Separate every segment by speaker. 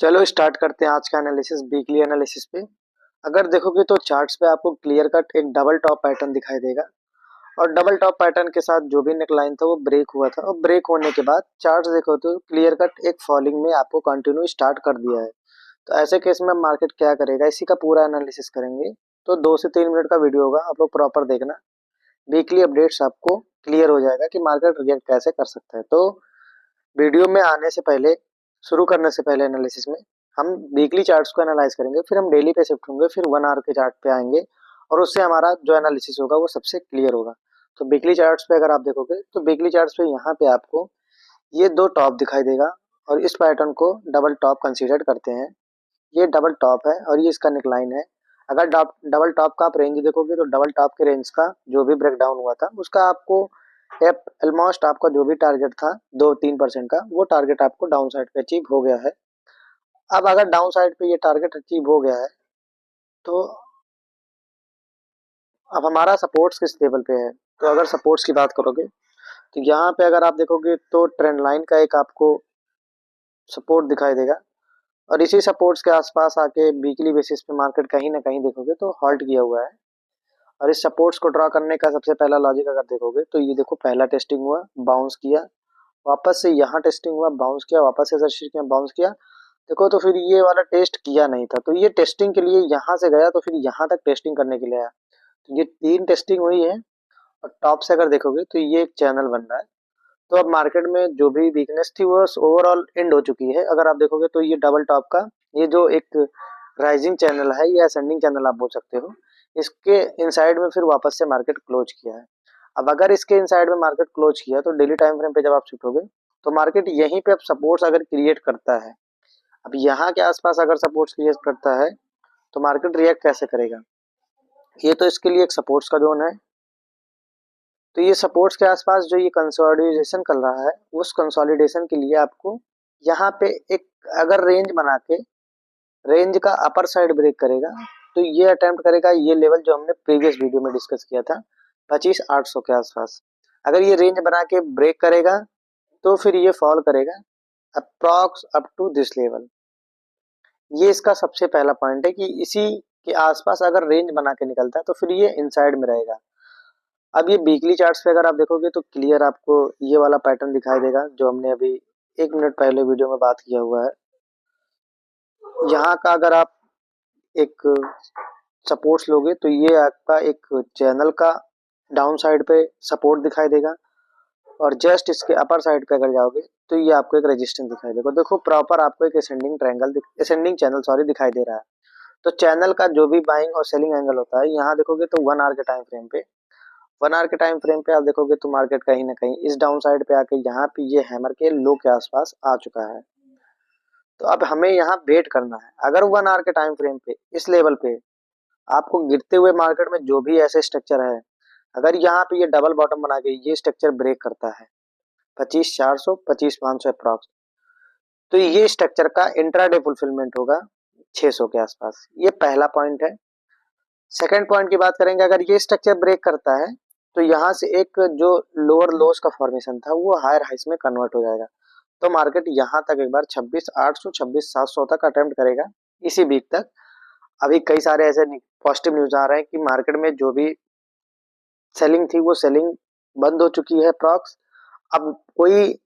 Speaker 1: चलो स्टार्ट करते हैं आज का एनालिसिस वीकली एनालिसिस पे। अगर देखोगे तो चार्ट्स पे आपको क्लियर कट एक डबल टॉप पैटर्न दिखाई देगा और डबल टॉप पैटर्न के साथ जो भी नेकलाइन था वो ब्रेक हुआ था और ब्रेक होने के बाद चार्ट्स देखो तो क्लियर कट एक फॉलिंग में आपको कंटिन्यू स्टार्ट कर दिया है। तो ऐसे केस में मार्केट क्या करेगा, इसी का पूरा एनालिसिस करेंगे। तो 2 से 3 मिनट का वीडियो होगा, आप लोग प्रॉपर देखना। वीकली अपडेट्स आपको क्लियर हो जाएगा कि मार्केट रिएक्ट कैसे कर सकता है। तो वीडियो में आने से पहले, शुरू करने से पहले एनालिसिस में हम वीकली चार्ट्स को एनालाइज करेंगे, फिर हम डेली पे शिफ्ट होंगे, फिर 1 आवर के चार्ट पे आएंगे और उससे हमारा जो एनालिसिस होगा वो सबसे क्लियर होगा। तो वीकली चार्ट्स पे अगर आप देखोगे तो वीकली चार्ट्स पे यहाँ पे आपको ये 2 टॉप दिखाई देगा और इस पैटर्न को डबल टॉप कंसीडर करते हैं। ये डबल टॉप है और ये इसका नेकलाइन है। अगर डबल टॉप का आप रेंज देखोगे तो डबल टॉप के रेंज का जो भी ब्रेकडाउन हुआ था उसका आपको ऑलमोस्ट आपका जो भी टारगेट था 2-3% का, वो टारगेट आपको डाउन साइड पे अचीव हो गया है। अब अगर डाउन साइड पे ये टारगेट अचीव हो गया है तो अब हमारा सपोर्ट्स किस लेवल पे है। तो अगर सपोर्ट्स की बात करोगे तो यहाँ पे अगर आप देखोगे तो ट्रेंड लाइन का एक आपको सपोर्ट दिखाई देगा और इसी सपोर्ट्स के आसपास आके वीकली बेसिस पे मार्केट कहीं ना कहीं देखोगे तो हॉल्ट किया हुआ है। और इस सपोर्ट्स को ड्रॉ करने का सबसे पहला लॉजिक अगर देखोगे तो ये देखो, पहला टेस्टिंग हुआ, बाउंस किया, वापस से यहाँ टेस्टिंग हुआ, बाउंस किया, वापस से सर किया, बाउंस किया। देखो तो फिर ये वाला टेस्ट किया नहीं था, तो ये टेस्टिंग के लिए यहाँ से गया तो फिर यहाँ तक टेस्टिंग करने के लिए आया। तो ये 3 टेस्टिंग हुई है और टॉप से अगर देखोगे तो ये एक चैनल बन रहा है। तो अब मार्केट में जो भी वीकनेस थी वो ओवरऑल एंड हो चुकी है। अगर आप देखोगे तो ये डबल टॉप का ये जो एक राइजिंग चैनल है या असेंडिंग चैनल आप बोल सकते हो, इसके इनसाइड में फिर वापस से मार्केट क्लोज किया है। अब अगर इसके इनसाइड में मार्केट क्लोज किया तो डेली टाइम फ्रेम पे जब आप शिफ्ट होगे तो मार्केट यहीं पे अब सपोर्ट्स अगर क्रिएट करता है, अब यहाँ के आसपास अगर सपोर्ट्स क्रिएट करता है तो मार्केट रिएक्ट कैसे करेगा। ये तो इसके लिए एक सपोर्ट्स का जोन है। तो ये सपोर्ट्स के आसपास जो ये कंसोलिडेशन कर रहा है, उस कंसोलिडेशन के लिए आपको यहाँ पे एक अगर रेंज बना के रेंज का अपर साइड ब्रेक करेगा तो ये अटेम्प्ट करेगा ये लेवल जो हमने प्रीवियस वीडियो में डिस्कस किया था 25,800 के आसपास। अगर ये रेंज बना के ब्रेक करेगा तो फिर ये फॉल करेगा approx up to this level. ये इसका सबसे पहला पॉइंट है कि इसी के आसपास अगर रेंज बना के निकलता है तो फिर ये इनसाइड में रहेगा। अब ये वीकली चार्ट्स पे अगर आप देखोगे तो क्लियर आपको ये वाला पैटर्न दिखाई देगा जो हमने अभी 1 मिनट पहले वीडियो में बात किया हुआ है। यहाँ का अगर आप एक सपोर्ट्स लोगे तो ये आपका एक चैनल का डाउन साइड पे सपोर्ट दिखाई देगा और जस्ट इसके अपर साइड पे अगर जाओगे तो ये आपको एक रेजिस्टेंस दिखाई देगा। देखो प्रॉपर आपको एक असेंडिंग चैनल दिखाई दे रहा है। तो चैनल का जो भी बाइंग और सेलिंग एंगल होता है, यहाँ देखोगे तो 1 आवर के टाइम फ्रेम पे 1 आवर के टाइम फ्रेम पे आप देखोगे तो मार्केट कहीं ना कहीं इस डाउन साइड पे आके यहाँ पे ये हैमर के लो के आसपास आ चुका है। तो अब हमें यहाँ वेट करना है। अगर 1 आवर के टाइम फ्रेम पे इस लेवल पे आपको गिरते हुए मार्केट में जो भी ऐसे स्ट्रक्चर है, अगर यहाँ पे ये डबल बॉटम बना के ये स्ट्रक्चर ब्रेक करता है 25,400 25,500 अप्रॉक्स, तो ये स्ट्रक्चर का इंट्राडे फुलफिलमेंट होगा 600 के आसपास। ये पहला पॉइंट है। सेकंड पॉइंट की बात करेंगे, अगर ये स्ट्रक्चर ब्रेक करता है तो यहाँ से एक जो लोअर लोस का फॉर्मेशन था वो हायर हाइस में कन्वर्ट हो जाएगा। तो मार्केट यहाँ तक एक बार 26,800 26,700 तक अटेम्प्ट करेगा इसी वीक तक। अभी कई सारे ऐसे पॉजिटिव न्यूज आ रहे हैं कि मार्केट में जो भी सेलिंग थी वो सेलिंग बंद हो चुकी है प्रॉक्स। अब कोई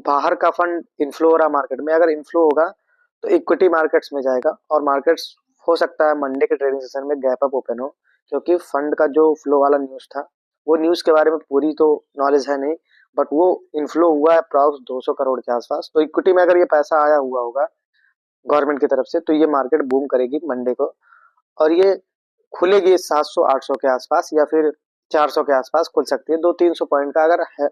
Speaker 1: बाहर का फंड इन्फ्लो हो रहा मार्केट में, अगर इन्फ्लो होगा तो इक्विटी मार्केट्स में जाएगा और मार्केट्स हो सकता है मंडे के ट्रेडिंग सेशन में गैप अप ओपन हो, क्योंकि फंड का जो फ्लो वाला न्यूज था वो न्यूज के बारे में पूरी तो नॉलेज है नहीं, बट वो इन्फ्लो हुआ है अप्रॉक्स 200 करोड़ के आसपास। तो इक्विटी में अगर ये पैसा आया हुआ होगा गवर्नमेंट की तरफ से तो ये मार्केट बूम करेगी मंडे को और ये खुलेगी 700-800 के आसपास या फिर 400 के आसपास खुल सकती है। 200-300 पॉइंट का अगर है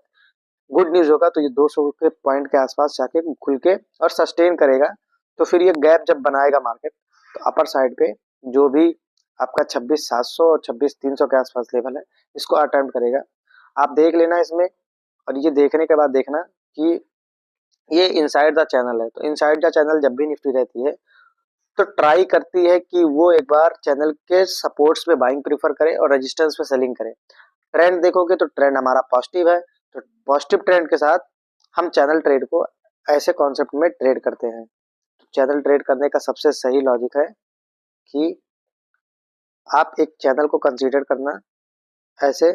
Speaker 1: गुड न्यूज होगा तो ये 200 के पॉइंट के आसपास जाके खुल के और सस्टेन करेगा। तो फिर ये गैप जब बनाएगा मार्केट तो अपर साइड पे जो भी आपका 26,700 और 26,300 के आसपास लेवल है इसको अटेम्प्ट करेगा। आप देख लेना इसमें, और ये देखने के बाद देखना कि ये इनसाइड द चैनल है। तो इनसाइड द चैनल जब भी निफ्टी रहती है तो ट्राई करती है कि वो एक बार चैनल के सपोर्ट्स पे बाइंग प्रीफर करे और रेजिस्टेंस पे सेलिंग करे। ट्रेंड देखोगे तो ट्रेंड हमारा पॉजिटिव है, तो पॉजिटिव ट्रेंड के साथ हम चैनल ट्रेड को ऐसे कॉन्सेप्ट में ट्रेड करते हैं। चैनल ट्रेड करने का सबसे सही लॉजिक है कि आप एक चैनल को कंसीडर करना ऐसे,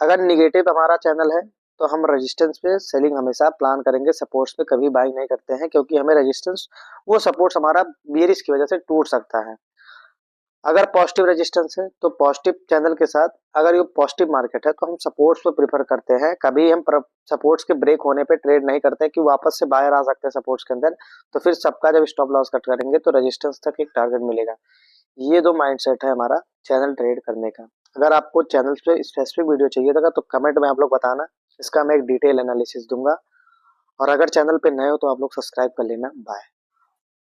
Speaker 1: अगर निगेटिव हमारा चैनल है तो हम रेजिस्टेंस पे सेलिंग हमेशा प्लान करेंगे, सपोर्ट्स पे कभी बाइंग नहीं करते हैं, क्योंकि हमें रेजिस्टेंस, वो सपोर्ट्स हमारा बियरिश की वजह से टूट सकता है। अगर पॉजिटिव रेजिस्टेंस है तो पॉजिटिव चैनल के साथ, अगर ये पॉजिटिव मार्केट है तो हम सपोर्ट्स पे प्रेफर करते हैं, कभी हम सपोर्ट्स के ब्रेक होने पे ट्रेड नहीं करते कि वापस से बाहर आ सकते हैं सपोर्ट्स के अंदर, तो फिर सबका जब स्टॉप लॉस कट करेंगे तो रेजिस्टेंस तक एक टारगेट मिलेगा। ये दो माइंडसेट है हमारा चैनल ट्रेड करने का। अगर आपको चैनल पे स्पेसिफिक वीडियो चाहिए था तो कमेंट में आप लोग बताना, इसका मैं एक डिटेल एनालिसिस दूंगा। और अगर चैनल पे नए हो तो आप लोग सब्सक्राइब कर लेना। बाय।